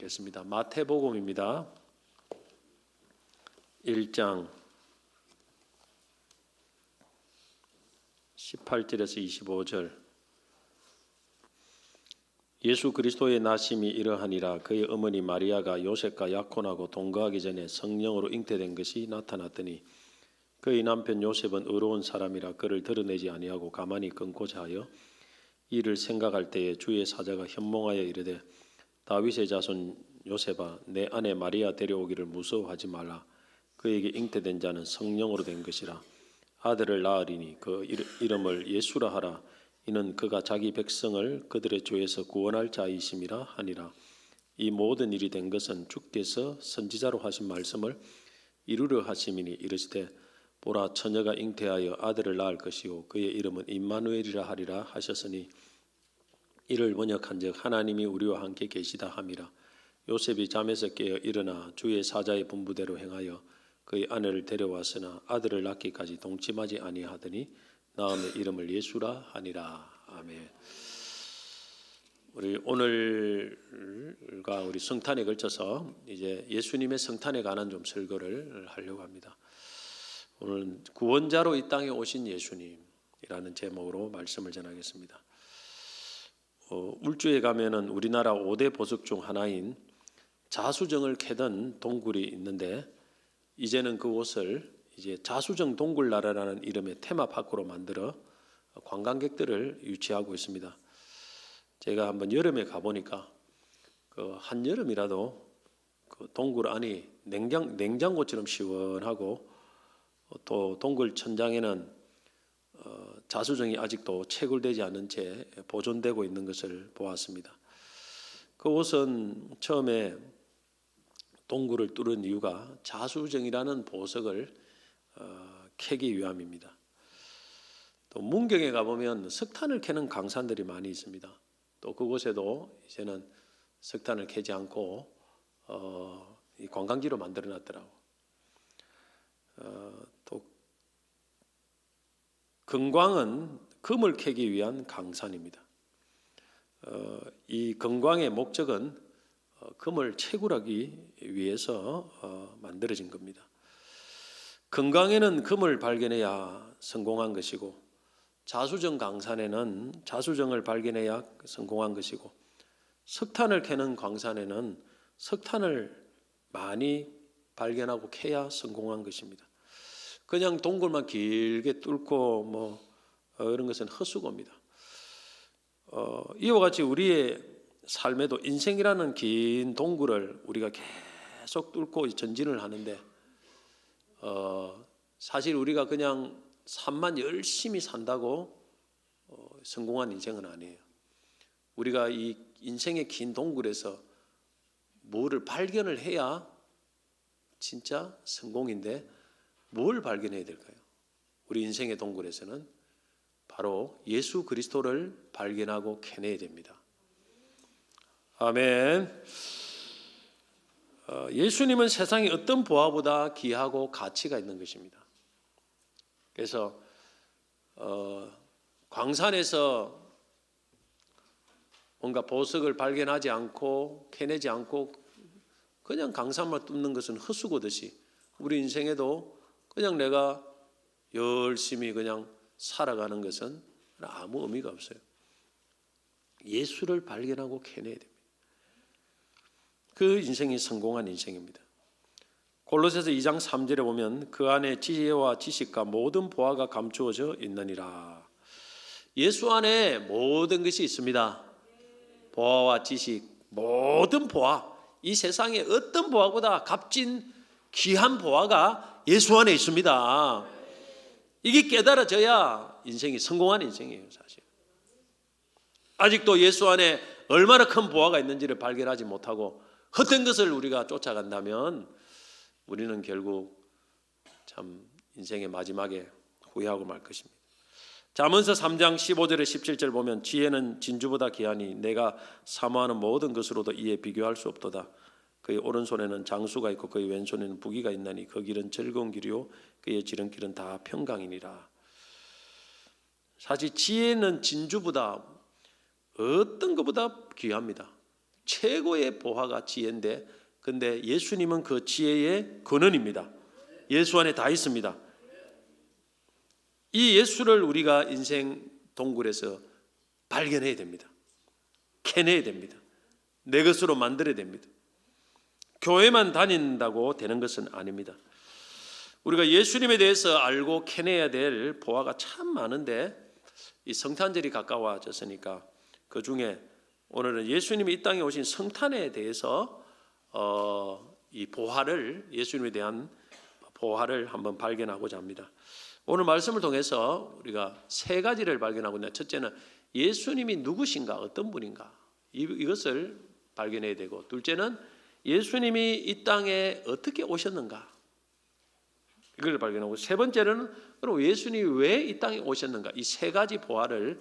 읽겠습니다. 마태복음입니다. 1장 18절에서 25절. 예수 그리스도의 나심이 이러하니라. 그의 어머니 마리아가 요셉과 약혼하고 동거하기 전에 성령으로 잉태된 것이 나타났더니 그의 남편 요셉은 의로운 사람이라 그를 드러내지 아니하고 가만히 끊고자 하여 이를 생각할 때에 주의 사자가 현몽하여 이르되 다윗의 자손 요셉아 내 아내 마리아 데려오기를 무서워하지 말라. 그에게 잉태된 자는 성령으로 된 것이라. 아들을 낳으리니 그 이름을 예수라 하라. 이는 그가 자기 백성을 그들의 죄에서 구원할 자이심이라 하니라. 이 모든 일이 된 것은 주께서 선지자로 하신 말씀을 이루려 하심이니 이르시되 보라 처녀가 잉태하여 아들을 낳을 것이요 그의 이름은 임마누엘이라 하리라 하셨으니 이를 번역한즉 하나님이 우리와 함께 계시다 함이라. 요셉이 잠에서 깨어 일어나 주의 사자의 분부대로 행하여 그의 아내를 데려왔으나 아들을 낳기까지 동침하지 아니하더니 낳음의 이름을 예수라 하니라. 아멘. 우리 오늘과 우리 성탄에 걸쳐서 이제 예수님의 성탄에 관한 좀 설교를 하려고 합니다. 오늘 구원자로 이 땅에 오신 예수님이라는 제목으로 말씀을 전하겠습니다. 울주에 가면은 우리나라 5대 보석 중 하나인 자수정을 캐던 동굴이 있는데 이제는 그곳을 이제 자수정 동굴나라라는 이름의 테마파크로 만들어 관광객들을 유치하고 있습니다. 제가 한번 여름에 가보니까 그 한여름이라도 그 동굴 안이 냉장고처럼 시원하고 또 동굴 천장에는 자수정이 아직도 채굴되지 않은 채 보존되고 있는 것을 보았습니다. 그곳은 처음에 동굴을 뚫은 이유가 자수정이라는 보석을 캐기 위함입니다. 또 문경에 가보면 석탄을 캐는 강산들이 많이 있습니다. 또 그곳에도 이제는 석탄을 캐지 않고 이 관광지로 만들어놨더라고. 또 금광은 금을 캐기 위한 강산입니다. 이 금광의 목적은 금을 채굴하기 위해서 만들어진 겁니다. 금광에는 금을 발견해야 성공한 것이고 자수정 강산에는 자수정을 발견해야 성공한 것이고 석탄을 캐는 광산에는 석탄을 많이 발견하고 캐야 성공한 것입니다. 그냥 동굴만 길게 뚫고 이런 것은 헛수고입니다. 이와 같이 우리의 삶에도 인생이라는 긴 동굴을 우리가 계속 뚫고 전진을 하는데 사실 우리가 그냥 삶만 열심히 산다고 성공한 인생은 아니에요. 우리가 이 인생의 긴 동굴에서 뭐를 발견을 해야 진짜 성공인데 뭘 발견해야 될까요? 우리 인생의 동굴에서는 바로 예수 그리스도를 발견하고 캐내야 됩니다. 아멘. 예수님은 세상의 어떤 보화보다 귀하고 가치가 있는 것입니다. 그래서 광산에서 뭔가 보석을 발견하지 않고 캐내지 않고 그냥 강산만 뚫는 것은 헛수고듯이 우리 인생에도 그냥 내가 열심히 그냥 살아가는 것은 아무 의미가 없어요. 예수를 발견하고 캐내야 됩니다. 그 인생이 성공한 인생입니다. 골로새서 2장 3절에 보면 그 안에 지혜와 지식과 모든 보화가 감추어져 있느니라. 예수 안에 모든 것이 있습니다. 보화와 지식, 모든 보화. 이 세상에 어떤 보화보다 값진 귀한 보화가 예수 안에 있습니다. 이게 깨달아져야 인생이 성공한 인생이에요, 사실. 아직도 예수 안에 얼마나 큰 보화가 있는지를 발견하지 못하고 헛된 것을 우리가 쫓아간다면 우리는 결국 참 인생의 마지막에 후회하고 말 것입니다. 잠언서 3장 15절에 17절 보면 지혜는 진주보다 귀하니 내가 사모하는 모든 것으로도 이에 비교할 수 없도다. 그의 오른손에는 장수가 있고 그의 왼손에는 부귀가 있나니 그 길은 즐거운 길이요 그의 지름길은 다 평강이니라. 사실 지혜는 진주보다 어떤 것보다 귀합니다. 최고의 보화가 지혜인데, 근데 예수님은 그 지혜의 근원입니다. 예수 안에 다 있습니다. 이 예수를 우리가 인생 동굴에서 발견해야 됩니다. 캐내야 됩니다. 내 것으로 만들어야 됩니다. 교회만 다닌다고 되는 것은 아닙니다. 우리가 예수님에 대해서 알고 캐내야 될 보화가 참 많은데, 이 성탄절이 가까워졌으니까 그 중에 오늘은 예수님이 이 땅에 오신 성탄에 대해서 이 보화를, 예수님에 대한 보화를 한번 발견하고자 합니다. 오늘 말씀을 통해서 우리가 세 가지를 발견하고 있는데, 첫째는 예수님이 누구신가, 어떤 분인가, 이것을 발견해야 되고, 둘째는 예수님이 이 땅에 어떻게 오셨는가, 이걸 발견하고, 세 번째는 그럼 예수님이 왜 이 땅에 오셨는가, 이 세 가지 보화를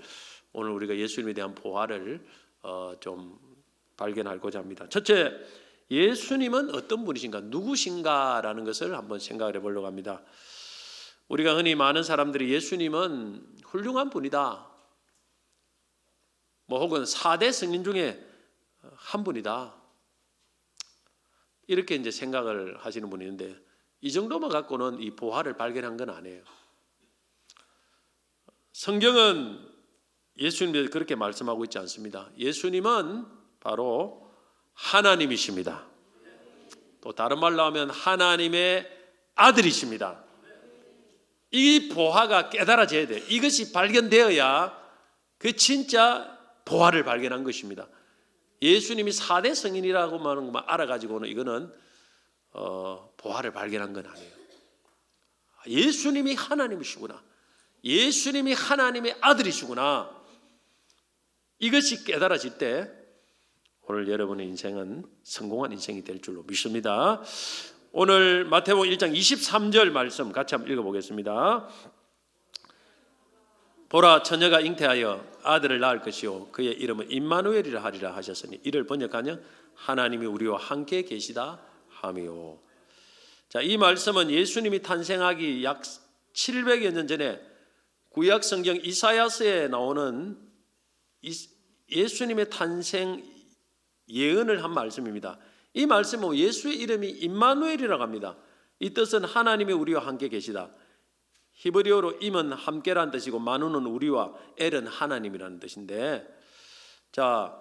오늘 우리가 예수님에 대한 보화를 좀 발견하고자 합니다. 첫째, 예수님은 어떤 분이신가, 누구신가라는 것을 한번 생각을 해보려고 합니다. 우리가 흔히 많은 사람들이 예수님은 훌륭한 분이다, 혹은 4대 성인 중에 한 분이다, 이렇게 이제 생각을 하시는 분이 있는데, 이 정도만 갖고는 이 보화를 발견한 건 아니에요. 성경은 예수님에 대해서 그렇게 말씀하고 있지 않습니다. 예수님은 바로 하나님이십니다. 또 다른 말로 하면 하나님의 아들이십니다. 이 보화가 깨달아져야 돼요. 이것이 발견되어야 그 진짜 보화를 발견한 것입니다. 예수님이 4대 성인이라고 하는 것만 알아가지고는 이거는 보화를 발견한 건 아니에요. 예수님이 하나님이시구나, 예수님이 하나님의 아들이시구나, 이것이 깨달아질 때 오늘 여러분의 인생은 성공한 인생이 될 줄로 믿습니다. 오늘 마태복음 1장 23절 말씀 같이 한번 읽어보겠습니다. 보라, 처녀가 잉태하여 아들을 낳을 것이요 그의 이름은 임마누엘이라 하리라 하셨으니, 이를 번역하면 하나님이 우리와 함께 계시다 함이요. 자, 이 말씀은 예수님이 탄생하기 약 700여 년 전에 구약 성경 이사야서에 나오는 예수님의 탄생 예언을 한 말씀입니다. 이 말씀은 예수의 이름이 임마누엘이라고 합니다. 이 뜻은 하나님이 우리와 함께 계시다. 히브리어로 임은 함께라는 뜻이고 마누는 우리와 엘은 하나님이라는 뜻인데, 자,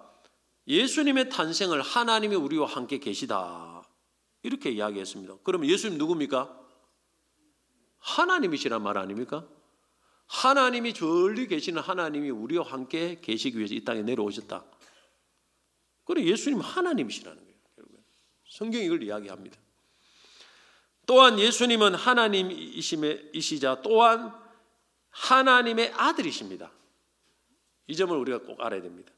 예수님의 탄생을 하나님이 우리와 함께 계시다 이렇게 이야기했습니다. 그러면 예수님 누굽니까? 하나님이시란 말 아닙니까? 하나님이 저리 계시는 하나님이 우리와 함께 계시기 위해서 이 땅에 내려오셨다. 그래, 예수님 하나님이시라는 거예요. 성경이 이걸 이야기합니다. 또한 예수님은 하나님이시자 또한 하나님의 아들이십니다. 이 점을 우리가 꼭 알아야 됩니다.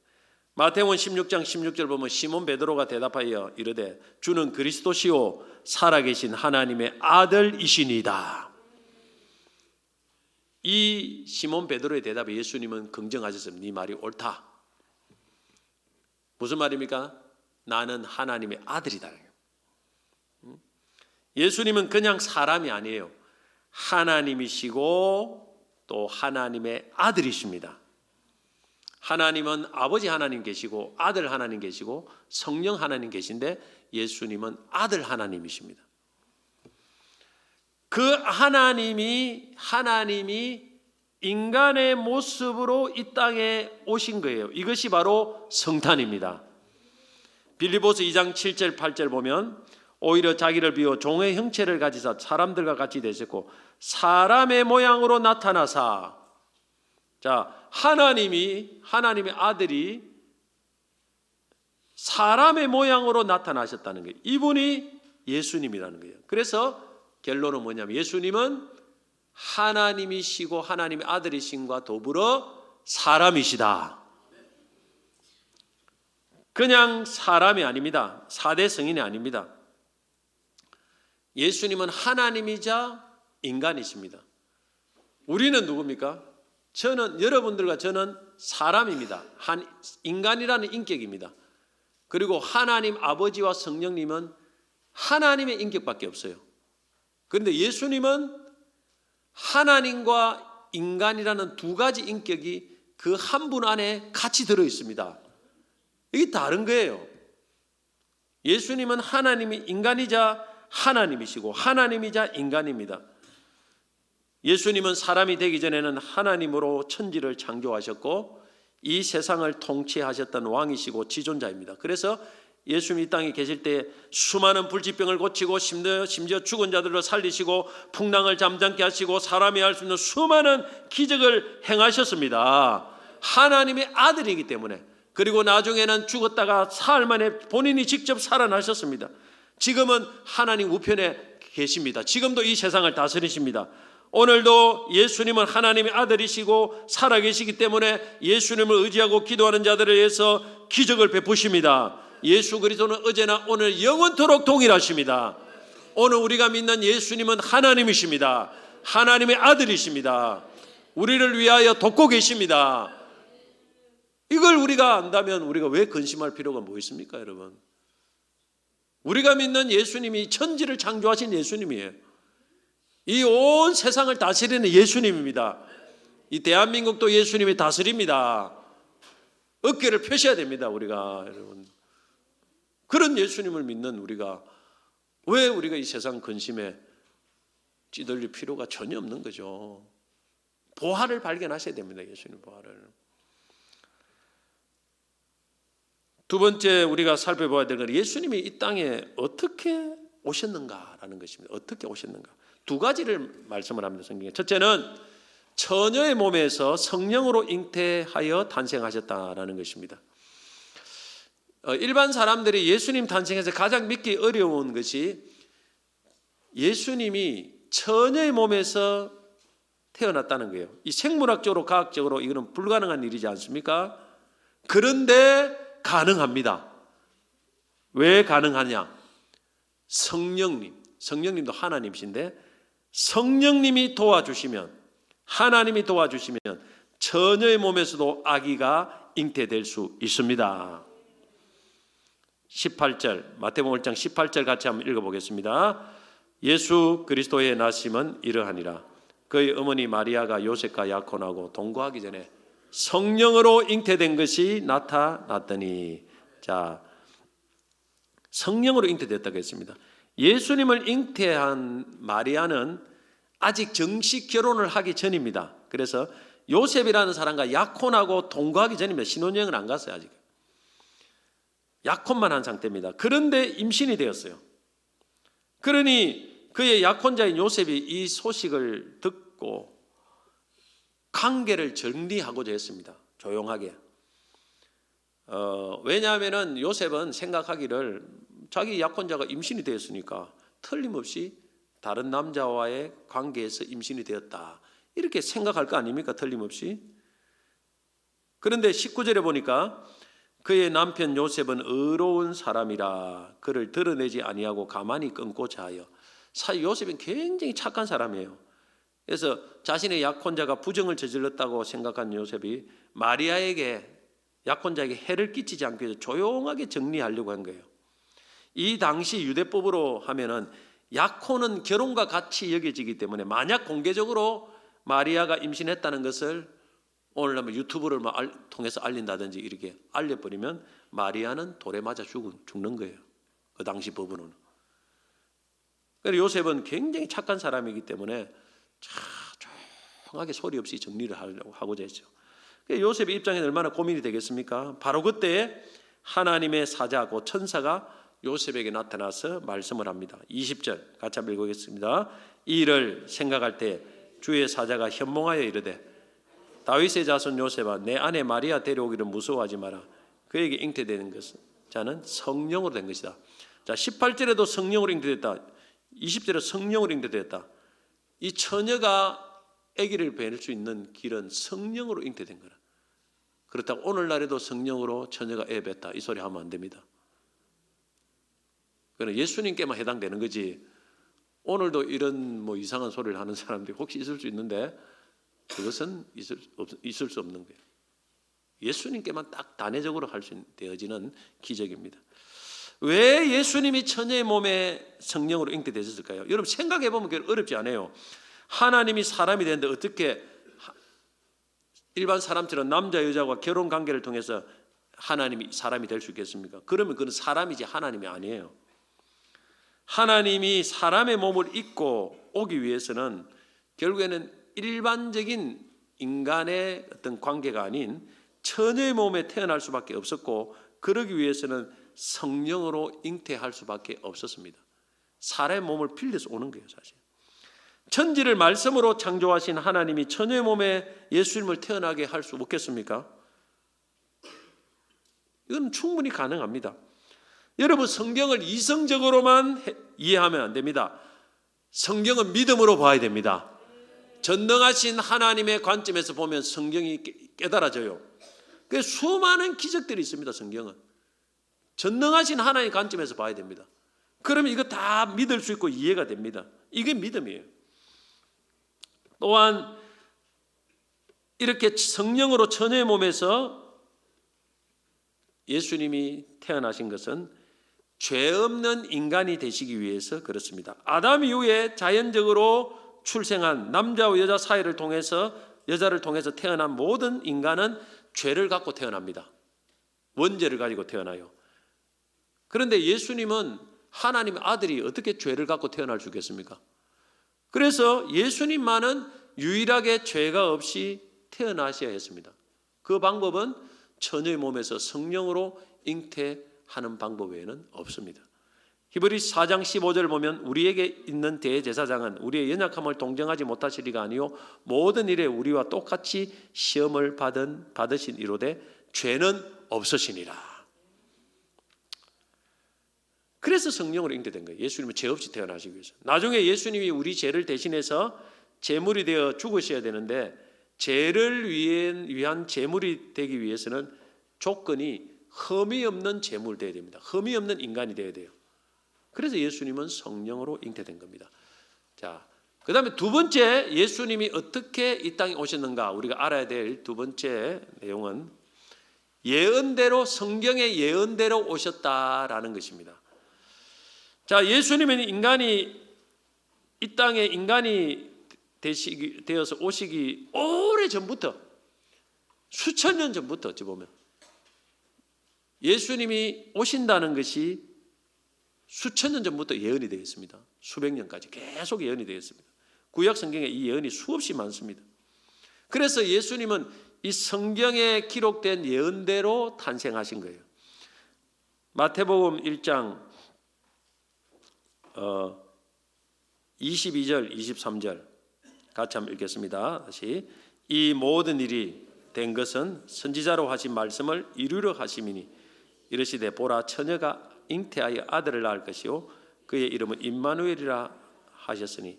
마태복음 16장 16절 보면 시몬 베드로가 대답하여 이르되 주는 그리스도시요 살아계신 하나님의 아들이시니이다. 이 시몬 베드로의 대답에 예수님은 긍정하셨습니다. 네 말이 옳다. 무슨 말입니까? 나는 하나님의 아들이다. 예수님은 그냥 사람이 아니에요. 하나님이시고 또 하나님의 아들이십니다. 하나님은 아버지 하나님 계시고 아들 하나님 계시고 성령 하나님 계신데, 예수님은 아들 하나님이십니다. 그 하나님이 인간의 모습으로 이 땅에 오신 거예요. 이것이 바로 성탄입니다. 빌립보서 2장 7절 8절 보면 오히려 자기를 비워 종의 형체를 가지사 사람들과 같이 되셨고 사람의 모양으로 나타나사, 자, 하나님의 아들이 사람의 모양으로 나타나셨다는 거예요. 이분이 예수님이라는 거예요. 그래서 결론은 뭐냐면 예수님은 하나님이시고 하나님의 아들이신과 더불어 사람이시다. 그냥 사람이 아닙니다. 4대 성인이 아닙니다. 예수님은 하나님이자 인간이십니다. 우리는 누굽니까? 여러분들과 저는 사람입니다. 인간이라는 인격입니다. 그리고 하나님 아버지와 성령님은 하나님의 인격밖에 없어요. 그런데 예수님은 하나님과 인간이라는 두 가지 인격이 그 한 분 안에 같이 들어 있습니다. 이게 다른 거예요. 예수님은 하나님이 인간이자 하나님이시고 하나님이자 인간입니다. 예수님은 사람이 되기 전에는 하나님으로 천지를 창조하셨고 이 세상을 통치하셨던 왕이시고 지존자입니다. 그래서 예수님이 이 땅에 계실 때 수많은 불치병을 고치고 심지어 죽은 자들을 살리시고 풍랑을 잠잠케 하시고 사람이 할 수 있는 수많은 기적을 행하셨습니다. 하나님의 아들이기 때문에. 그리고 나중에는 죽었다가 사흘 만에 본인이 직접 살아나셨습니다. 지금은 하나님 우편에 계십니다. 지금도 이 세상을 다스리십니다. 오늘도 예수님은 하나님의 아들이시고 살아계시기 때문에 예수님을 의지하고 기도하는 자들을 위해서 기적을 베푸십니다. 예수 그리스도는 어제나 오늘 영원토록 동일하십니다. 오늘 우리가 믿는 예수님은 하나님이십니다. 하나님의 아들이십니다. 우리를 위하여 돕고 계십니다. 이걸 우리가 안다면 우리가 왜 근심할 필요가 뭐 있습니까, 여러분? 우리가 믿는 예수님이 천지를 창조하신 예수님이에요. 이 온 세상을 다스리는 예수님입니다. 이 대한민국도 예수님이 다스립니다. 어깨를 펴셔야 됩니다, 우리가. 여러분, 그런 예수님을 믿는 우리가 왜 우리가 이 세상 근심에 찌들릴 필요가 전혀 없는 거죠. 보화를 발견하셔야 됩니다, 예수님 보화를. 두 번째 우리가 살펴봐야 될 것은 예수님이 이 땅에 어떻게 오셨는가라는 것입니다. 어떻게 오셨는가. 두 가지를 말씀을 합니다, 성경에. 첫째는 처녀의 몸에서 성령으로 잉태하여 탄생하셨다라는 것입니다. 일반 사람들이 예수님 탄생에서 가장 믿기 어려운 것이 예수님이 처녀의 몸에서 태어났다는 거예요. 이 생물학적으로 과학적으로 이거는 불가능한 일이지 않습니까? 그런데 가능합니다. 왜 가능하냐? 성령님도 하나님이신데 성령님이 도와주시면, 하나님이 도와주시면 처녀의 몸에서도 아기가 잉태될 수 있습니다. 18절, 마태복음 1장 18절 같이 한번 읽어보겠습니다. 예수 그리스도의 나심은 이러하니라. 그의 어머니 마리아가 요셉과 약혼하고 동거하기 전에 성령으로 잉태된 것이 나타났더니, 자, 성령으로 잉태됐다고 했습니다. 예수님을 잉태한 마리아는 아직 정식 결혼을 하기 전입니다. 그래서 요셉이라는 사람과 약혼하고 동거하기 전입니다. 신혼여행을 안 갔어요, 아직. 약혼만 한 상태입니다. 그런데 임신이 되었어요. 그러니 그의 약혼자인 요셉이 이 소식을 듣고 관계를 정리하고자 했습니다. 조용하게. 왜냐하면 요셉은 생각하기를 자기 약혼자가 임신이 되었으니까 틀림없이 다른 남자와의 관계에서 임신이 되었다, 이렇게 생각할 거 아닙니까? 틀림없이. 그런데 19절에 보니까 그의 남편 요셉은 의로운 사람이라 그를 드러내지 아니하고 가만히 끊고자 하여. 사실 요셉은 굉장히 착한 사람이에요. 그래서 자신의 약혼자가 부정을 저질렀다고 생각한 요셉이 마리아에게, 약혼자에게 해를 끼치지 않기 위해서 조용하게 정리하려고 한 거예요. 이 당시 유대법으로 하면은 약혼은 결혼과 같이 여겨지기 때문에 만약 공개적으로 마리아가 임신했다는 것을 오늘 유튜브를 통해서 알린다든지 이렇게 알려버리면 마리아는 돌에 맞아 죽는 거예요. 그 당시 법으로는. 그래서 요셉은 굉장히 착한 사람이기 때문에 조용하게 소리 없이 정리를 하고자 했죠. 요셉의 입장에서 얼마나 고민이 되겠습니까? 바로 그때 하나님의 사자, 곧 천사가 요셉에게 나타나서 말씀을 합니다. 20절 같이 한번 읽어보겠습니다. 이 일을 생각할 때 주의 사자가 현몽하여 이르되 다윗의 자손 요셉아, 내 아내 마리아 데려오기를 무서워하지 마라. 그에게 잉태되는 것은 자는 성령으로 된 것이다. 자, 18절에도 성령으로 잉태됐다. 20절에 성령으로 잉태됐다. 이 처녀가 아기를 뵐 수 있는 길은 성령으로 잉태된 거라. 그렇다고 오늘날에도 성령으로 처녀가 애 뱉다, 이 소리 하면 안 됩니다. 그건 예수님께만 해당되는 거지. 오늘도 이런 이상한 소리를 하는 사람들이 혹시 있을 수 있는데 그것은 있을 수 없는 거예요. 예수님께만 딱 단회적으로 할 수 되어지는 기적입니다. 왜 예수님이 처녀의 몸에 성령으로 잉태되셨을까요? 여러분 생각해 보면 어렵지 않아요. 하나님이 사람이 되는데 어떻게 일반 사람처럼 남자 여자와 결혼 관계를 통해서 하나님이 사람이 될 수 있겠습니까? 그러면 그는 사람이지 하나님이 아니에요. 하나님이 사람의 몸을 입고 오기 위해서는 결국에는 일반적인 인간의 어떤 관계가 아닌 처녀의 몸에 태어날 수밖에 없었고, 그러기 위해서는 성령으로 잉태할 수밖에 없었습니다. 사람의 몸을 빌려서 오는 거예요, 사실. 천지를 말씀으로 창조하신 하나님이 처녀의 몸에 예수님을 태어나게 할 수 없겠습니까? 이건 충분히 가능합니다. 여러분, 성경을 이성적으로만 이해하면 안 됩니다. 성경은 믿음으로 봐야 됩니다. 전능하신 하나님의 관점에서 보면 성경이 깨달아져요. 그 수많은 기적들이 있습니다. 성경은 전능하신 하나님의 관점에서 봐야 됩니다. 그러면 이거 다 믿을 수 있고 이해가 됩니다. 이게 믿음이에요. 또한 이렇게 성령으로 처녀의 몸에서 예수님이 태어나신 것은 죄 없는 인간이 되시기 위해서 그렇습니다. 아담 이후에 자연적으로 출생한 남자와 여자 사이를 통해서, 여자를 통해서 태어난 모든 인간은 죄를 갖고 태어납니다. 원죄를 가지고 태어나요. 그런데 예수님은 하나님의 아들이 어떻게 죄를 갖고 태어날 수 있겠습니까? 그래서 예수님만은 유일하게 죄가 없이 태어나셔야 했습니다. 그 방법은 처녀의 몸에서 성령으로 잉태하는 방법 외에는 없습니다. 히브리서 4장 15절을 보면 우리에게 있는 대제사장은 우리의 연약함을 동정하지 못하실 리가 아니요 모든 일에 우리와 똑같이 시험을 받으신 이로되 죄는 없으시니라. 그래서 성령으로 잉태된 거예요. 예수님은 죄 없이 태어나시기 위해서. 나중에 예수님이 우리 죄를 대신해서 제물이 되어 죽으셔야 되는데, 죄를 위한 제물이 되기 위해서는 조건이 흠이 없는 제물 되어야 됩니다. 흠이 없는 인간이 되어야 돼요. 그래서 예수님은 성령으로 잉태된 겁니다. 자, 그 다음에 두 번째, 예수님이 어떻게 이 땅에 오셨는가 우리가 알아야 될 두 번째 내용은 예언대로, 성경의 예언대로 오셨다라는 것입니다. 자, 예수님은 이 땅에 인간이 되어서 오시기 오래 전부터, 수천 년 전부터 어찌 보면 예수님이 오신다는 것이 수천 년 전부터 예언이 되어 있습니다. 수백 년까지 계속 예언이 되어 있습니다. 구약 성경에 이 예언이 수없이 많습니다. 그래서 예수님은 이 성경에 기록된 예언대로 탄생하신 거예요. 마태복음 1장 22절 23절 같이 한번 읽겠습니다. 다시. 이 모든 일이 된 것은 선지자로 하신 말씀을 이루려 하심이니 이르시되 보라 처녀가 잉태하여 아들을 낳을 것이요 그의 이름은 임마누엘이라 하셨으니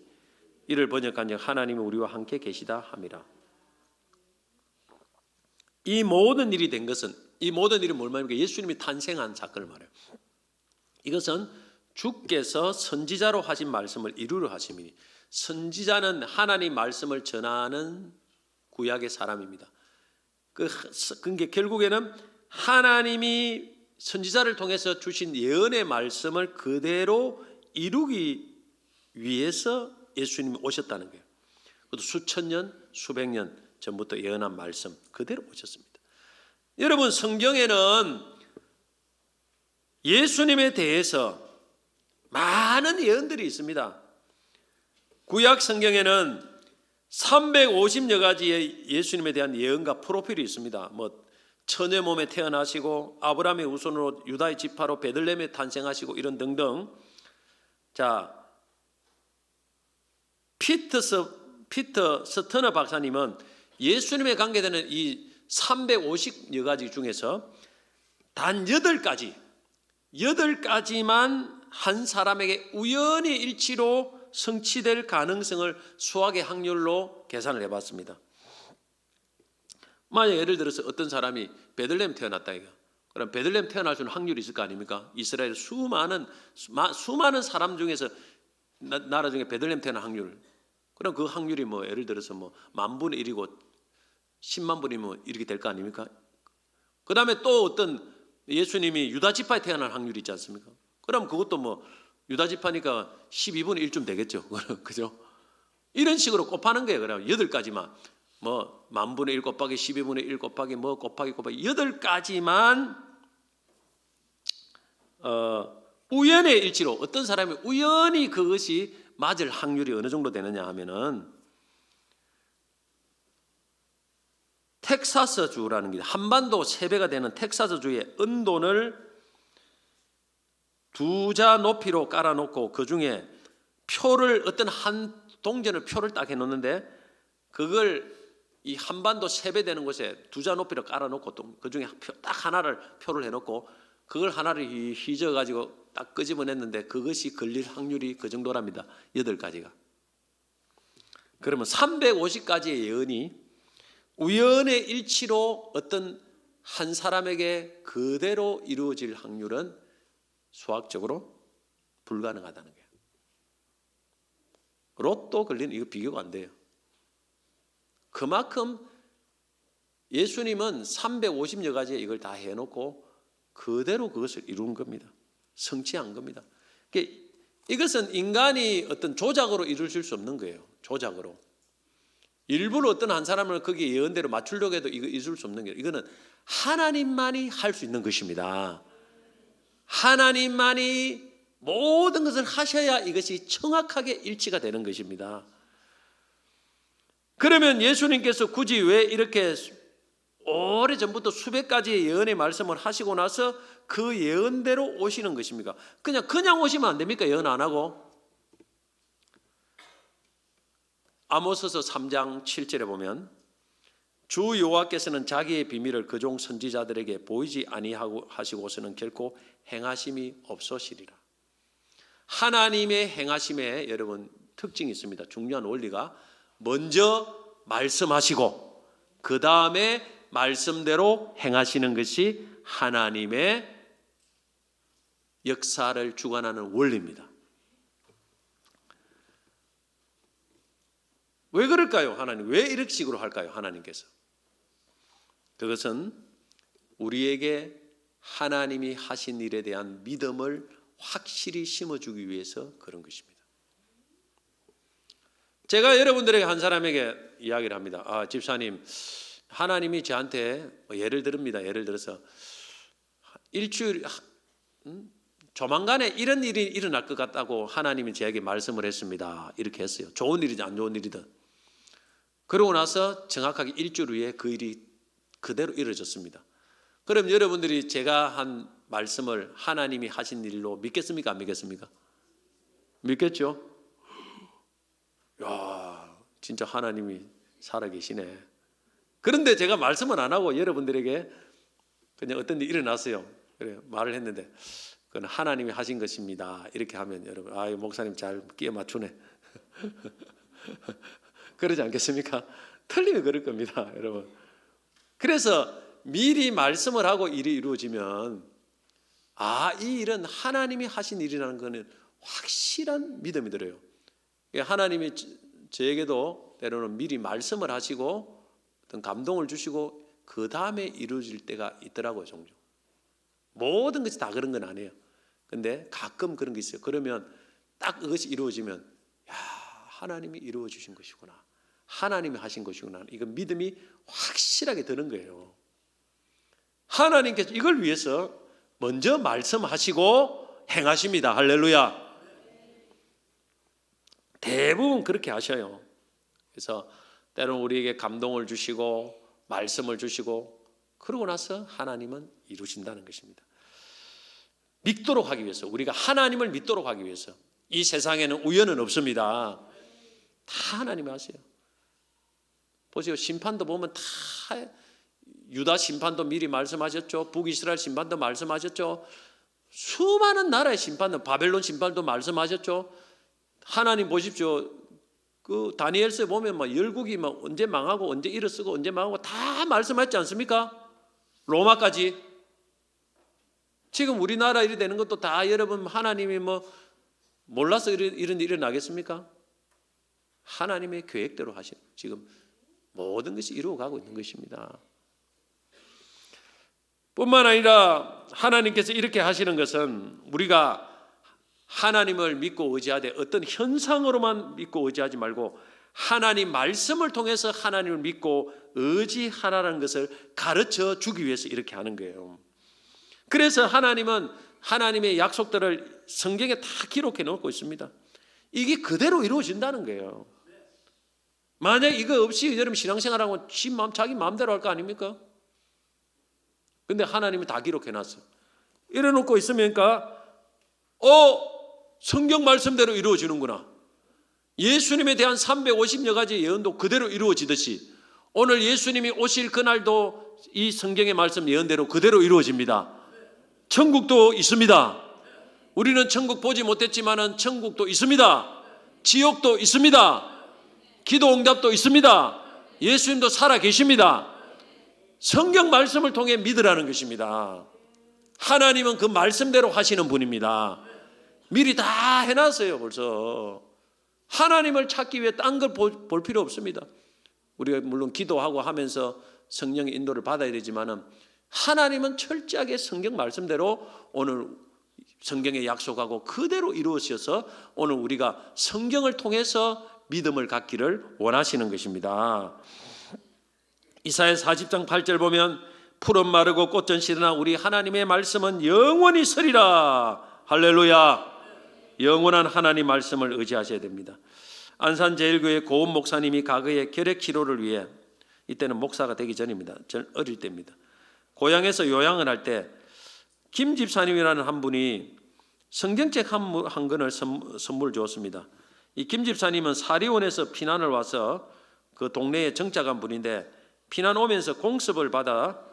이를 번역한즉 하나님이 우리와 함께 계시다 함이라. 이 모든 일이 된 것은, 이 모든 일은 뭘 말입니까? 예수님이 탄생한 사건을 말해요. 이것은 주께서 선지자로 하신 말씀을 이루려 하심이니, 선지자는 하나님 말씀을 전하는 구약의 사람입니다. 그게 결국에는 하나님이 선지자를 통해서 주신 예언의 말씀을 그대로 이루기 위해서 예수님이 오셨다는 거예요. 그것도 수천 년, 수백 년 전부터 예언한 말씀 그대로 오셨습니다. 여러분, 성경에는 예수님에 대해서 많은 예언들이 있습니다. 구약 성경에는 350여 가지의 예수님에 대한 예언과 프로필이 있습니다. 처녀 몸에 태어나시고 아브라함의 후손으로 유다의 지파로 베들레헴에 탄생하시고 이런 등등. 자, 피터 스터너 박사님은 예수님에 관계되는 이 350여 가지 중에서 단 8가지만 한 사람에게 우연히 일치로 성취될 가능성을 수학의 확률로 계산을 해봤습니다. 만약 예를 들어서 어떤 사람이 베들레헴 태어났다 이거. 그럼 베들레헴 태어날 수 있는 확률이 있을 거 아닙니까? 이스라엘 수많은 사람 중에서 나라 중에 베들레헴 태어날 확률. 그럼 그 확률이 예를 들어서 10,000분의 1이고 10만 분이면 이렇게 될 거 아닙니까? 그 다음에 또 어떤 예수님이 유다 지파에 태어날 확률이 있지 않습니까? 그럼 그것도 유다 지파니까 12분의 1쯤 되겠죠. 그죠? 이런 식으로 곱하는 거예요. 그럼 8가지만. 뭐 만분의 1 곱하기 12분의 1 곱하기 뭐 곱하기 8가지만 우연의 일치로 어떤 사람이 우연히 그것이 맞을 확률이 어느 정도 되느냐 하면은 텍사스주라는 게 한반도 3배가 되는 텍사스주의 은돈을 2자 높이로 깔아놓고 그 중에 표를 어떤 한 동전을 표를 딱 해놓는데 그걸 이 한반도 3배 되는 곳에 2자 높이로 깔아놓고 또 그 중에 딱 하나를 표를 해놓고 그걸 하나를 휘저어가지고 딱 끄집어냈는데 그것이 걸릴 확률이 그 정도랍니다. 8가지가. 그러면 350가지의 예언이 우연의 일치로 어떤 한 사람에게 그대로 이루어질 확률은 수학적으로 불가능하다는 거예요. 로또 걸리는 이거 비교가 안 돼요. 그만큼 예수님은 350여 가지의 이걸 다 해놓고 그대로 그것을 이룬 겁니다. 성취한 겁니다. 이것은 인간이 어떤 조작으로 이루어질 수 없는 거예요. 조작으로. 일부러 어떤 한 사람을 거기 예언대로 맞추려고 해도 이거 이룰 수 없는 거예요. 이거는 하나님만이 할 수 있는 것입니다. 하나님만이 모든 것을 하셔야 이것이 정확하게 일치가 되는 것입니다. 그러면 예수님께서 굳이 왜 이렇게 오래전부터 수백 가지의 예언의 말씀을 하시고 나서 그 예언대로 오시는 것입니까? 그냥 오시면 안 됩니까? 예언 안 하고. 아모스서 3장 7절에 보면 주 여호와께서는 자기의 비밀을 그종 선지자들에게 보이지 아니하시고서는 결코 행하심이 없으시리라. 하나님의 행하심에 여러분 특징이 있습니다. 중요한 원리가 먼저 말씀하시고 그 다음에 말씀대로 행하시는 것이 하나님의 역사를 주관하는 원리입니다. 왜 그럴까요? 하나님 왜 이런 식으로 할까요? 하나님께서 그것은 우리에게 하나님이 하신 일에 대한 믿음을 확실히 심어주기 위해서 그런 것입니다. 제가 여러분들에게 한 사람에게 이야기를 합니다. 집사님, 하나님이 저한테 예를 들어서 일주일 조만간에 이런 일이 일어날 것 같다고 하나님이 저에게 말씀을 했습니다. 이렇게 했어요. 좋은 일이든 안 좋은 일이든. 그러고 나서 정확하게 일주일 후에 그 일이 그대로 이루어졌습니다. 그럼 여러분들이 제가 한 말씀을 하나님이 하신 일로 믿겠습니까? 안 믿겠습니까? 믿겠죠? 야, 진짜 하나님이 살아계시네. 그런데 제가 말씀을 안 하고 여러분들에게 그냥 어떤 일이 일어났어요. 그래 말을 했는데 그건 하나님이 하신 것입니다. 이렇게 하면 여러분, 목사님 잘 끼워 맞추네. 그러지 않겠습니까? 틀리면 그럴 겁니다, 여러분. 그래서 미리 말씀을 하고 일이 이루어지면 이 일은 하나님이 하신 일이라는 것은 확실한 믿음이 들어요. 하나님이 저에게도 때로는 미리 말씀을 하시고 어떤 감동을 주시고 그 다음에 이루어질 때가 있더라고요, 종종. 모든 것이 다 그런 건 아니에요. 근데 가끔 그런 게 있어요. 그러면 딱 그것이 이루어지면 하나님이 이루어 주신 것이구나. 하나님이 하신 것이구나. 이건 믿음이 확실하게 드는 거예요. 하나님께서 이걸 위해서 먼저 말씀하시고 행하십니다. 할렐루야. 대부분 그렇게 하셔요. 그래서 때로는 우리에게 감동을 주시고 말씀을 주시고 그러고 나서 하나님은 이루신다는 것입니다. 믿도록 하기 위해서, 우리가 하나님을 믿도록 하기 위해서. 이 세상에는 우연은 없습니다. 다 하나님이 하세요. 보세요. 심판도 보면 다 유다 심판도 미리 말씀하셨죠. 북이스라엘 심판도 말씀하셨죠. 수많은 나라의 심판도, 바벨론 심판도 말씀하셨죠. 하나님 보십시오. 그 다니엘서에 보면 열국이 언제 망하고 언제 일어서고 언제 망하고 다 말씀하셨지 않습니까? 로마까지. 지금 우리나라 일이 되는 것도 다 여러분 하나님이 몰라서 이런 일이 일어나겠습니까? 하나님의 계획대로 하시는 지금 모든 것이 이루어가고 있는 것입니다. 뿐만 아니라 하나님께서 이렇게 하시는 것은 우리가 하나님을 믿고 의지하되 어떤 현상으로만 믿고 의지하지 말고 하나님 말씀을 통해서 하나님을 믿고 의지하라는 것을 가르쳐 주기 위해서 이렇게 하는 거예요. 그래서 하나님은 하나님의 약속들을 성경에 다 기록해 놓고 있습니다. 이게 그대로 이루어진다는 거예요. 만약 이거 없이 여러분 신앙생활하고 자기 마음대로 할 거 아닙니까? 근데 하나님이 다 기록해 놨어. 이래놓고 있으니까 성경 말씀대로 이루어지는구나. 예수님에 대한 350여 가지 예언도 그대로 이루어지듯이 오늘 예수님이 오실 그날도 이 성경의 말씀 예언대로 그대로 이루어집니다. 천국도 있습니다. 우리는 천국 보지 못했지만 천국도 있습니다. 지옥도 있습니다. 기도 응답도 있습니다. 예수님도 살아 계십니다. 성경 말씀을 통해 믿으라는 것입니다. 하나님은 그 말씀대로 하시는 분입니다. 미리 다 해놨어요. 벌써 하나님을 찾기 위해 딴 걸 볼 필요 없습니다. 우리가 물론 기도하고 하면서 성령의 인도를 받아야 되지만 하나님은 철저하게 성경 말씀대로 오늘 성경에 약속하고 그대로 이루어져서 오늘 우리가 성경을 통해서 믿음을 갖기를 원하시는 것입니다. 이사야 40장 8절 보면 푸른 마르고 꽃은 시드나 우리 하나님의 말씀은 영원히 서리라. 할렐루야. 영원한 하나님 말씀을 의지하셔야 됩니다. 안산제일교회 고은 목사님이 과거에 결핵치료를 위해, 이때는 목사가 되기 전입니다. 전 어릴 때입니다. 고향에서 요양을 할 때 김 집사님이라는 한 분이 성경책 한 권을 선물 주었습니다. 이 김 집사님은 사리원에서 피난을 와서 그 동네에 정착한 분인데 피난 오면서 공습을 받아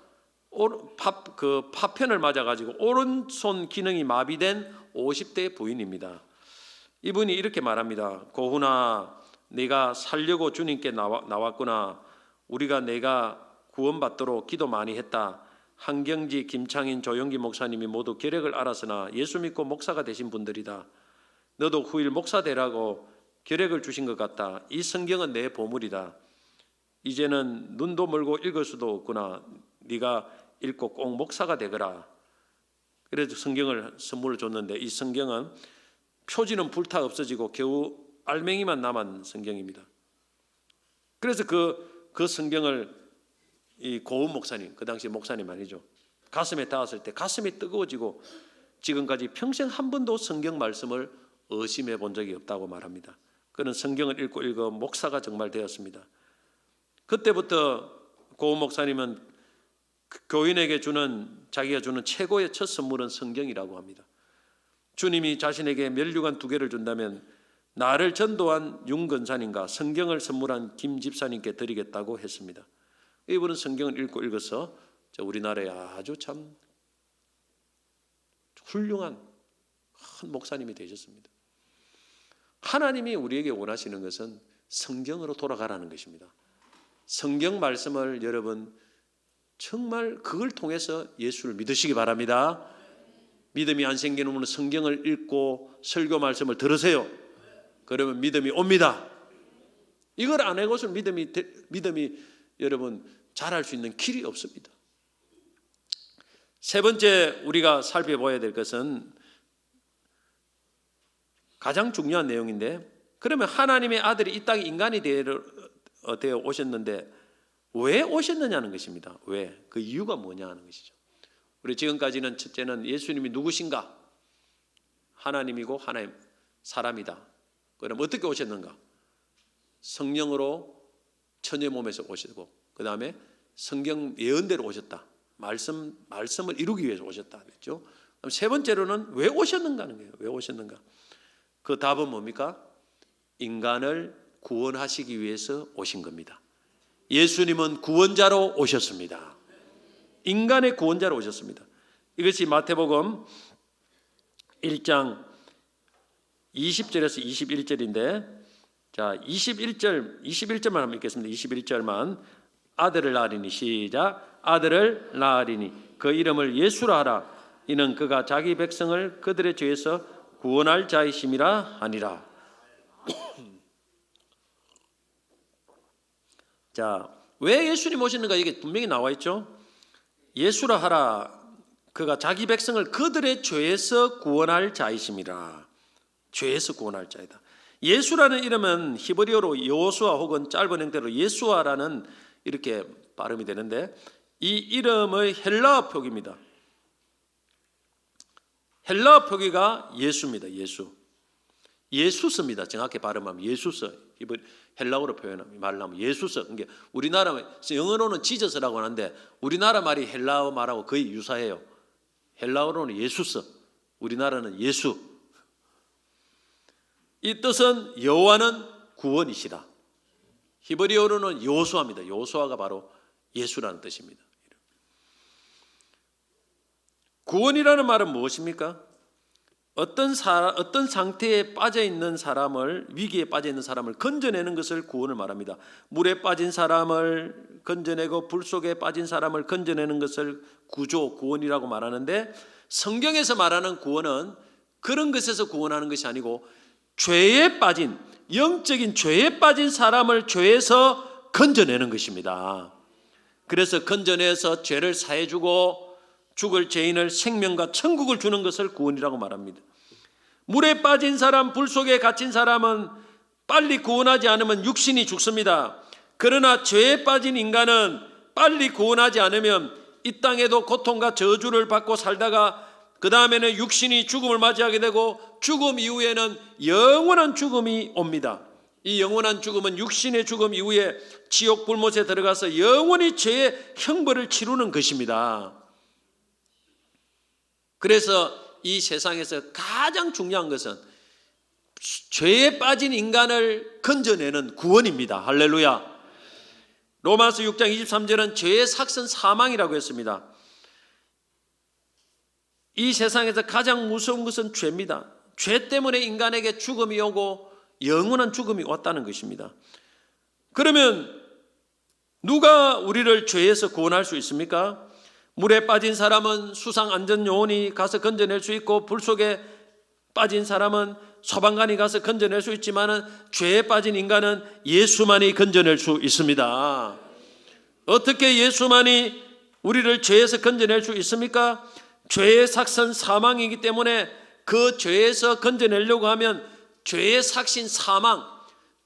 파편을 맞아가지고 오른손 기능이 마비된 50대 부인입니다. 이분이 이렇게 말합니다. 고훈아, 네가 살려고 주님께 나왔구나. 우리가 내가 구원받도록 기도 많이 했다. 한경지, 김창인, 조영기 목사님이 모두 결핵을 앓았으나 예수 믿고 목사가 되신 분들이다. 너도 후일 목사 되라고 결핵을 주신 것 같다. 이 성경은 내 보물이다. 이제는 눈도 멀고 읽을 수도 없구나. 네가 읽고 꼭 목사가 되거라. 그래서 성경을 선물을 줬는데 이 성경은 표지는 불타 없어지고 겨우 알맹이만 남은 성경입니다. 그래서 그 성경을 이 고은 목사님, 그 당시 목사님 아니죠, 가슴에 닿았을 때 가슴이 뜨거워지고 지금까지 평생 한 번도 성경 말씀을 의심해 본 적이 없다고 말합니다. 그는 성경을 읽고 목사가 정말 되었습니다. 그때부터 고은 목사님은 교인에게 자기가 주는 최고의 첫 선물은 성경이라고 합니다. 주님이 자신에게 면류관 2개를 준다면 나를 전도한 윤건사님과 성경을 선물한 김 집사님께 드리겠다고 했습니다. 이분은 성경을 읽어서 우리나라에 아주 참 훌륭한 큰 목사님이 되셨습니다. 하나님이 우리에게 원하시는 것은 성경으로 돌아가라는 것입니다. 성경 말씀을 여러분 정말 그걸 통해서 예수를 믿으시기 바랍니다. 믿음이 안 생기는 분은 성경을 읽고 설교 말씀을 들으세요. 그러면 믿음이 옵니다. 이걸 안 해고서 믿음이 여러분 잘할 수 있는 길이 없습니다. 세 번째 우리가 살펴봐야 될 것은 가장 중요한 내용인데, 그러면 하나님의 아들이 이 땅에 인간이 되어 오셨는데 왜 오셨느냐는 것입니다. 왜? 그 이유가 뭐냐 하는 것이죠. 우리 지금까지는 첫째는 예수님이 누구신가? 하나님이고 하나님 사람이다. 그럼 어떻게 오셨는가? 성령으로 처녀 몸에서 오시고, 그 다음에 성경 예언대로 오셨다. 말씀을 이루기 위해서 오셨다. 그랬죠. 그럼 세 번째로는 왜 오셨는가 하는 거예요. 왜 오셨는가? 그 답은 뭡니까? 인간을 구원하시기 위해서 오신 겁니다. 예수님은 구원자로 오셨습니다. 인간의 구원자로 오셨습니다. 이것이 마태복음 1장 20절에서 21절인데, 자 21절만 한번 읽겠습니다. 21절만. 아들을 낳으리니, 시작. 아들을 낳으리니 그 이름을 예수라 하라. 이는 그가 자기 백성을 그들의 죄에서 구원할 자이심이라 하니라. 자, 왜 예수님 오시는가? 이게 분명히 나와 있죠. 예수라 하라. 그가 자기 백성을 그들의 죄에서 구원할 자이심이라. 죄에서 구원할 자이다. 예수라는 이름은 히브리어로 여호수아 혹은 짧은 형태로 예수아라는 이렇게 발음이 되는데, 이 이름의 헬라어 표기입니다. 헬라어 표기가 예수입니다. 예수스입니다. 정확히 발음하면 예수스. 헬라어로 말하면 예수스. 그러니까 우리나라 영어로는 지저스라고 하는데 우리나라 말이 헬라어 말하고 거의 유사해요. 헬라어로는 예수스, 우리나라는 예수. 이 뜻은 여호와는 구원이시다. 히브리어로는 여호수아입니다. 여호수아가 바로 예수라는 뜻입니다. 구원이라는 말은 무엇입니까? 어떤 상태에 빠져 있는 사람을, 위기에 빠져 있는 사람을 건져내는 것을 구원을 말합니다. 물에 빠진 사람을 건져내고 불 속에 빠진 사람을 건져내는 것을 구원이라고 말하는데, 성경에서 말하는 구원은 그런 것에서 구원하는 것이 아니고 죄에 빠진, 영적인 죄에 빠진 사람을 죄에서 건져내는 것입니다. 그래서 건져내서 죄를 사해주고 죽을 죄인을 생명과 천국을 주는 것을 구원이라고 말합니다. 물에 빠진 사람, 불 속에 갇힌 사람은 빨리 구원하지 않으면 육신이 죽습니다. 그러나 죄에 빠진 인간은 빨리 구원하지 않으면 이 땅에도 고통과 저주를 받고 살다가 그 다음에는 육신이 죽음을 맞이하게 되고 죽음 이후에는 영원한 죽음이 옵니다. 이 영원한 죽음은 육신의 죽음 이후에 지옥 불못에 들어가서 영원히 죄의 형벌을 치르는 것입니다. 그래서 이 세상에서 가장 중요한 것은 죄에 빠진 인간을 건져내는 구원입니다. 할렐루야. 로마서 6장 23절은 죄의 삭은 사망이라고 했습니다. 이 세상에서 가장 무서운 것은 죄입니다. 죄 때문에 인간에게 죽음이 오고 영원한 죽음이 왔다는 것입니다. 그러면 누가 우리를 죄에서 구원할 수 있습니까? 물에 빠진 사람은 수상안전요원이 가서 건져낼 수 있고, 불 속에 빠진 사람은 소방관이 가서 건져낼 수 있지만 죄에 빠진 인간은 예수만이 건져낼 수 있습니다. 어떻게 예수만이 우리를 죄에서 건져낼 수 있습니까? 죄의 삭은 사망이기 때문에 그 죄에서 건져내려고 하면 죄의 삭신 사망,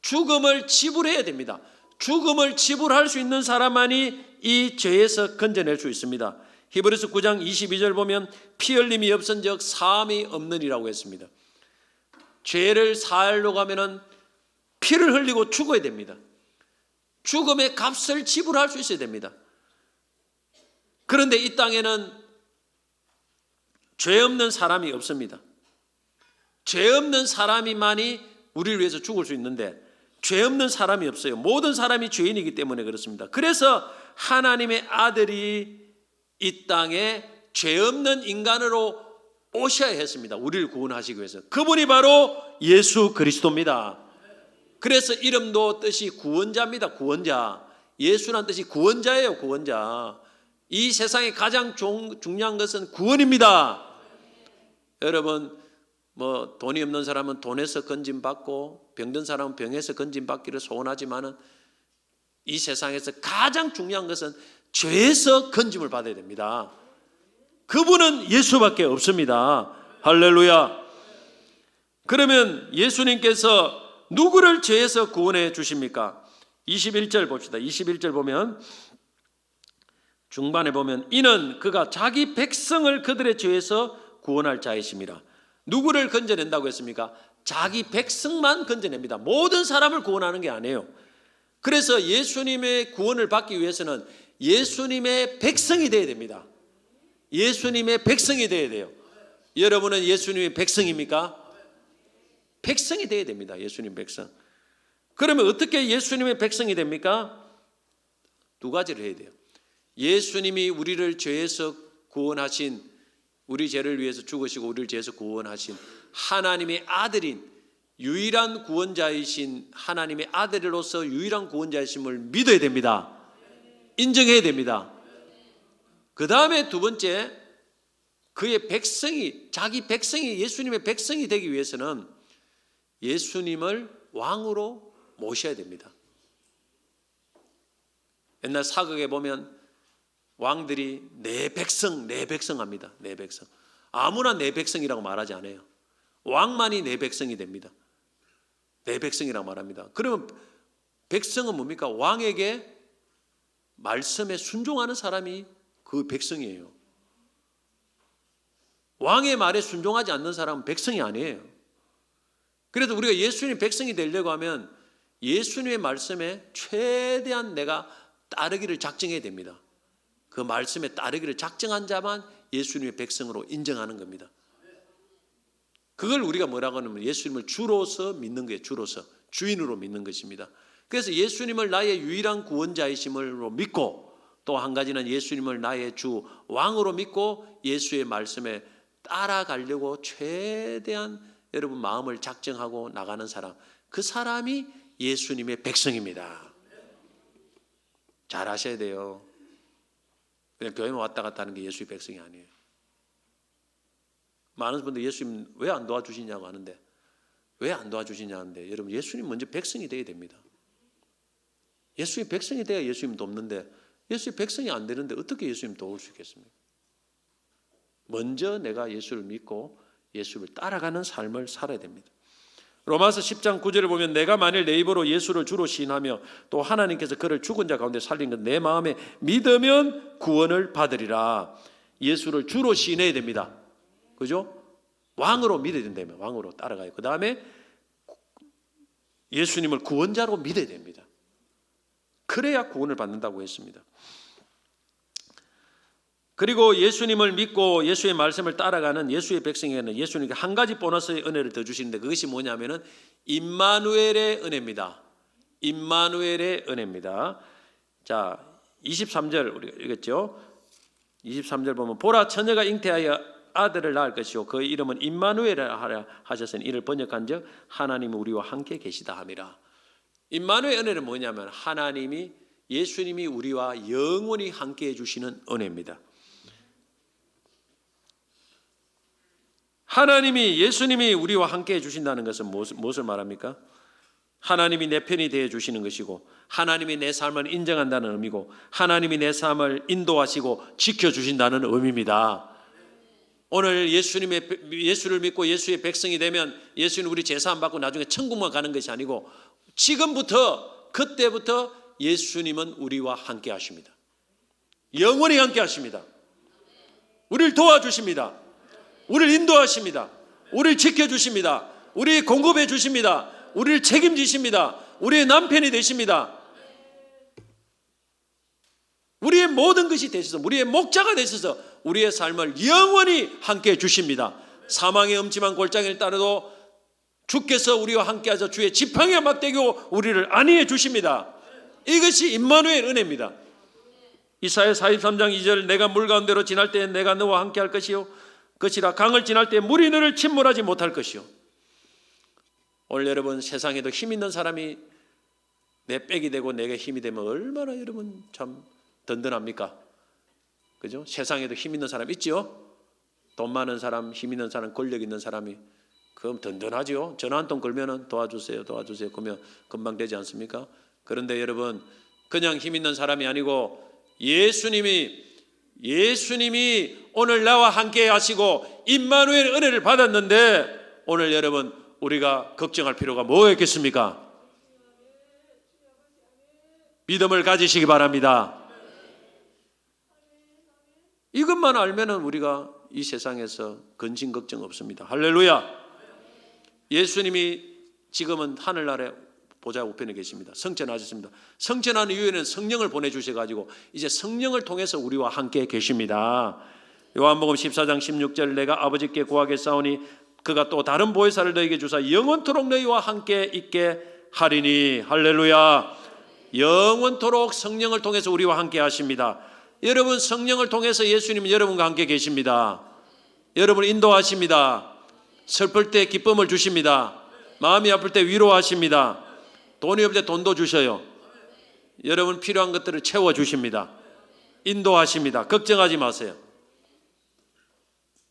죽음을 지불해야 됩니다. 죽음을 지불할 수 있는 사람만이 이 죄에서 건져낼 수 있습니다. 히브리서 9장 22절 보면 피 흘림이 없은즉 사함이 없느니라고 했습니다. 죄를 사하려고 하면은 피를 흘리고 죽어야 됩니다. 죽음의 값을 지불할 수 있어야 됩니다. 그런데 이 땅에는 죄 없는 사람이 없습니다. 죄 없는 사람이만이 우리를 위해서 죽을 수 있는데 죄 없는 사람이 없어요. 모든 사람이 죄인이기 때문에 그렇습니다. 그래서 하나님의 아들이 이 땅에 죄 없는 인간으로 오셔야 했습니다. 우리를 구원하시기 위해서. 그분이 바로 예수 그리스도입니다. 그래서 이름도 뜻이 구원자입니다. 구원자. 예수란 뜻이 구원자예요. 구원자. 이 세상에 가장 중요한 것은 구원입니다. 여러분, 돈이 없는 사람은 돈에서 건짐받고 병든 사람은 병에서 건짐받기를 소원하지만은 이 세상에서 가장 중요한 것은 죄에서 건짐을 받아야 됩니다. 그분은 예수밖에 없습니다. 할렐루야. 그러면 예수님께서 누구를 죄에서 구원해 주십니까? 21절 봅시다. 21절 보면 중반에 보면 이는 그가 자기 백성을 그들의 죄에서 구원할 자이심이라. 누구를 건져낸다고 했습니까? 자기 백성만 건져냅니다. 모든 사람을 구원하는 게 아니에요. 그래서 예수님의 구원을 받기 위해서는 예수님의 백성이 되어야 됩니다. 예수님의 백성이 되어야 돼요. 여러분은 예수님의 백성입니까? 백성이 되어야 됩니다. 예수님 백성. 그러면 어떻게 예수님의 백성이 됩니까? 두 가지를 해야 돼요. 예수님이 우리를 죄에서 구원하신, 우리 죄를 위해서 죽으시고 우리를 죄에서 구원하신 하나님의 아들인 유일한 구원자이신 하나님의 아들로서 유일한 구원자이심을 믿어야 됩니다. 인정해야 됩니다. 그 다음에 두 번째, 그의 백성이, 자기 백성이 예수님의 백성이 되기 위해서는 예수님을 왕으로 모셔야 됩니다. 옛날 사극에 보면 왕들이 내 백성 합니다. 내 백성. 아무나 내 백성이라고 말하지 않아요. 왕만이 내 백성이 됩니다. 내 백성이라고 말합니다. 그러면 백성은 뭡니까? 왕에게 말씀에 순종하는 사람이 그 백성이에요. 왕의 말에 순종하지 않는 사람은 백성이 아니에요. 그래서 우리가 예수님 백성이 되려고 하면 예수님의 말씀에 최대한 내가 따르기를 작정해야 됩니다. 그 말씀에 따르기를 작정한 자만 예수님의 백성으로 인정하는 겁니다. 그걸 우리가 뭐라고 하냐면 예수님을 주로서 믿는 거예요. 주로서 주인으로 믿는 것입니다. 그래서 예수님을 나의 유일한 구원자이심으로 믿고, 또 한 가지는 예수님을 나의 주 왕으로 믿고 예수의 말씀에 따라가려고 최대한 여러분 마음을 작정하고 나가는 사람, 그 사람이 예수님의 백성입니다. 잘 아셔야 돼요. 그냥 교회만 왔다 갔다 하는 게 예수의 백성이 아니에요. 많은 분들 예수님 왜 안 도와주시냐고 하는데, 왜 안 도와주시냐 하는데, 여러분 예수님 먼저 백성이 되어야 됩니다. 예수의 백성이 돼야 예수님 돕는데, 예수의 백성이 안 되는데 어떻게 예수님 도울 수 있겠습니까? 먼저 내가 예수를 믿고 예수를 따라가는 삶을 살아야 됩니다. 로마서 10장 9절을 보면 내가 만일 내 입으로 예수를 주로 시인하며 또 하나님께서 그를 죽은 자 가운데 살린 것 내 마음에 믿으면 구원을 받으리라. 예수를 주로 시인해야 됩니다. 그죠? 왕으로 믿어야 된다면 왕으로 따라가요. 그 다음에 예수님을 구원자로 믿어야 됩니다. 그래야 구원을 받는다고 했습니다. 그리고 예수님을 믿고 예수의 말씀을 따라가는 예수의 백성에게는 예수님께 한 가지 보너스의 은혜를 더 주시는데, 그것이 뭐냐면은 임마누엘의 은혜입니다. 임마누엘의 은혜입니다. 자, 23절 우리가 읽었죠? 23절 보면 보라 처녀가 잉태하여 아들을 낳을 것이요 그의 이름은 임마누엘이라 하라 하셨으니 이를 번역한즉 하나님이 우리와 함께 계시다 함이라. 임마누엘 은혜는 뭐냐면 하나님이, 예수님이 우리와 영원히 함께 해주시는 은혜입니다. 하나님이, 예수님이 우리와 함께 해주신다는 것은 무엇을 말합니까? 하나님이 내 편이 되어 주시는 것이고, 하나님이 내 삶을 인정한다는 의미고, 하나님이 내 삶을 인도하시고 지켜주신다는 의미입니다. 오늘 예수를 믿고 예수의 백성이 되면 예수는 우리 제사 안 받고 나중에 천국만 가는 것이 아니고, 지금부터, 그때부터 예수님은 우리와 함께 하십니다. 영원히 함께 하십니다. 우리를 도와주십니다. 우리를 인도하십니다. 우리를 지켜주십니다. 우리를 공급해 주십니다. 우리를 책임지십니다. 우리의 남편이 되십니다. 우리의 모든 것이 되셔서, 우리의 목자가 되셔서 우리의 삶을 영원히 함께 주십니다. 사망의 음침한 골짜기를 따라도 주께서 우리와 함께하셔 주의 지팡이와 막대기로 우리를 안위해 주십니다. 이것이 임마누엘 은혜입니다. 이사야 43장 2절 내가 물 가운데로 지날 때 내가 너와 함께할 것이요 것이라 강을 지날 때 물이 너를 침몰하지 못할 것이요. 오늘 여러분 세상에도 힘 있는 사람이 내 백이 되고 내게 힘이 되면 얼마나 여러분 참 든든합니까? 그죠? 세상에도 힘 있는 사람 있죠? 돈 많은 사람, 힘 있는 사람, 권력 있는 사람이 그럼 든든하죠. 전화 한 통 걸면은 도와주세요, 도와주세요. 그러면 금방 되지 않습니까? 그런데 여러분 그냥 힘 있는 사람이 아니고 예수님이 오늘 나와 함께 하시고 임마누엘 은혜를 받았는데 오늘 여러분 우리가 걱정할 필요가 뭐가 있겠습니까? 믿음을 가지시기 바랍니다. 이것만 알면은 우리가 이 세상에서 근심 걱정 없습니다. 할렐루야. 예수님이 지금은 하늘나라에 보좌 우편에 계십니다. 성천하셨습니다. 성천한 이후에는 성령을 보내주셔가지고 이제 성령을 통해서 우리와 함께 계십니다. 요한복음 14장 16절 내가 아버지께 구하겠사오니 그가 또 다른 보혜사를 너희에게 주사 영원토록 너희와 함께 있게 하리니. 할렐루야. 영원토록 성령을 통해서 우리와 함께 하십니다. 여러분 성령을 통해서 예수님은 여러분과 함께 계십니다. 여러분을 인도하십니다. 슬플 때 기쁨을 주십니다. 마음이 아플 때 위로하십니다. 돈이 없을 때 돈도 주셔요. 여러분 필요한 것들을 채워주십니다. 인도하십니다. 걱정하지 마세요.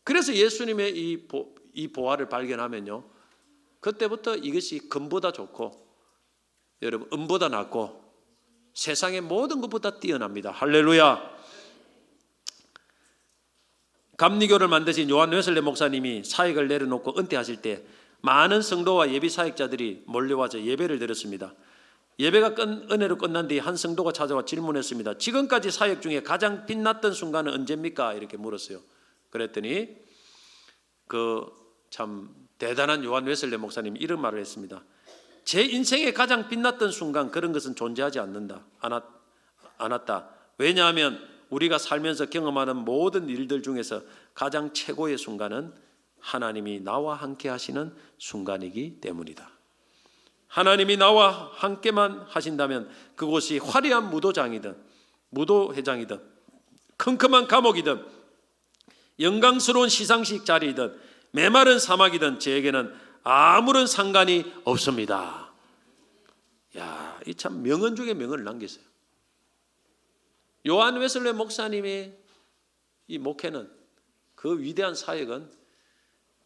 그래서 예수님의 이 보화를 발견하면요, 그때부터 이것이 금보다 좋고 여러분 은보다 낫고 세상의 모든 것보다 뛰어납니다. 할렐루야. 감리교를 만드신 요한 웨슬레 목사님이 사역을 내려놓고 은퇴하실 때 많은 성도와 예비 사역자들이 몰려와서 예배를 드렸습니다. 예배가 은혜로 끝난 뒤 한 성도가 찾아와 질문했습니다. 지금까지 사역 중에 가장 빛났던 순간은 언제입니까? 이렇게 물었어요. 그랬더니 그 참 대단한 요한 웨슬레 목사님이 이런 말을 했습니다. 제 인생에 가장 빛났던 순간, 그런 것은 존재하지 않았다. 왜냐하면 우리가 살면서 경험하는 모든 일들 중에서 가장 최고의 순간은 하나님이 나와 함께 하시는 순간이기 때문이다. 하나님이 나와 함께만 하신다면 그곳이 화려한 무도장이든 무도회장이든 컴컴한 감옥이든 영광스러운 시상식 자리이든 메마른 사막이든 저에게는 아무런 상관이 없습니다. 야, 이 참 명언 중에 명언을 남겼어요. 요한 웨슬레 목사님의 이 목회는, 그 위대한 사역은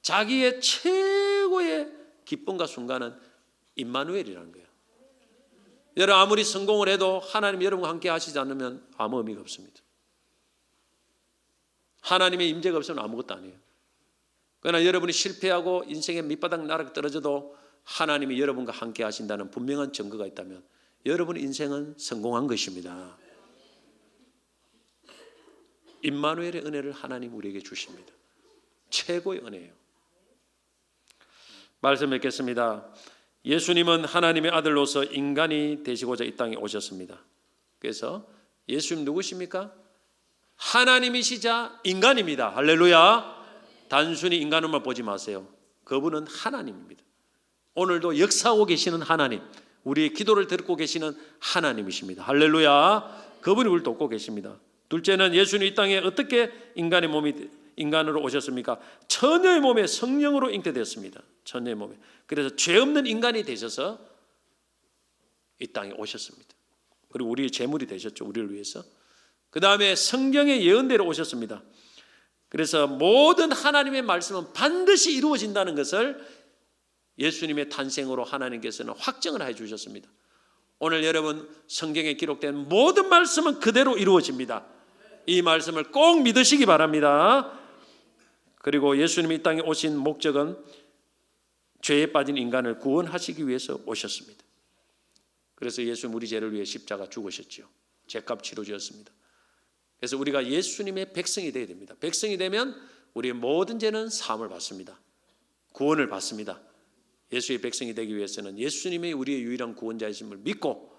자기의 최고의 기쁨과 순간은 임마누엘이라는 거예요. 여러분 아무리 성공을 해도 하나님 여러분과 함께 하시지 않으면 아무 의미가 없습니다. 하나님의 임재가 없으면 아무것도 아니에요. 그러나 여러분이 실패하고 인생의 밑바닥 나락 떨어져도 하나님이 여러분과 함께 하신다는 분명한 증거가 있다면 여러분의 인생은 성공한 것입니다. 임마누엘의 은혜를 하나님 우리에게 주십니다. 최고의 은혜예요. 말씀 뵙겠습니다. 예수님은 하나님의 아들로서 인간이 되시고자 이 땅에 오셨습니다. 그래서 예수님 누구십니까? 하나님이시자 인간입니다. 할렐루야. 단순히 인간으로만 보지 마세요. 그분은 하나님입니다. 오늘도 역사하고 계시는 하나님, 우리의 기도를 듣고 계시는 하나님이십니다. 할렐루야. 그분이 우리를 돕고 계십니다. 둘째는 예수님 이 땅에 어떻게 인간으로 오셨습니까? 처녀의 몸에 성령으로 잉태되었습니다. 처녀의 몸에. 그래서 죄 없는 인간이 되셔서 이 땅에 오셨습니다. 그리고 우리의 제물이 되셨죠. 우리를 위해서. 그 다음에 성경의 예언대로 오셨습니다. 그래서 모든 하나님의 말씀은 반드시 이루어진다는 것을 예수님의 탄생으로 하나님께서는 확정을 해주셨습니다. 오늘 여러분 성경에 기록된 모든 말씀은 그대로 이루어집니다. 이 말씀을 꼭 믿으시기 바랍니다. 그리고 예수님이 이 땅에 오신 목적은 죄에 빠진 인간을 구원하시기 위해서 오셨습니다. 그래서 예수님 우리 죄를 위해 십자가 죽으셨죠. 죄값 치러주셨습니다. 그래서 우리가 예수님의 백성이 되어야 됩니다. 백성이 되면 우리의 모든 죄는 사함을 받습니다. 구원을 받습니다. 예수의 백성이 되기 위해서는 예수님이 우리의 유일한 구원자이심을 믿고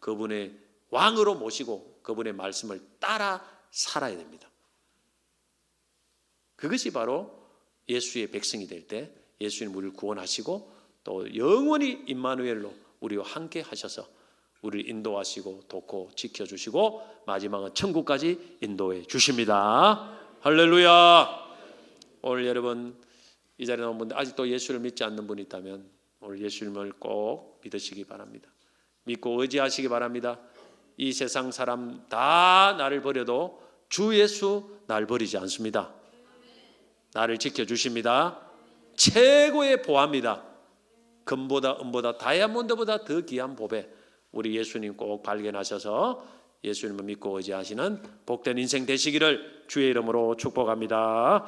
그분의 왕으로 모시고 그분의 말씀을 따라 살아야 됩니다. 그것이 바로 예수의 백성이 될 때 예수님 우리를 구원하시고 또 영원히 임마누엘로 우리와 함께 하셔서 우리를 인도하시고 돕고 지켜주시고 마지막은 천국까지 인도해 주십니다. 할렐루야. 오늘 여러분 이 자리에 나온 분들 아직도 예수를 믿지 않는 분이 있다면 오늘 예수님을 꼭 믿으시기 바랍니다. 믿고 의지하시기 바랍니다. 이 세상 사람 다 나를 버려도 주 예수 날 버리지 않습니다. 나를 지켜주십니다. 최고의 보화입니다. 금보다 은보다 다이아몬드보다 더 귀한 보배 우리 예수님 꼭 발견하셔서 예수님을 믿고 의지하시는 복된 인생 되시기를 주의 이름으로 축복합니다.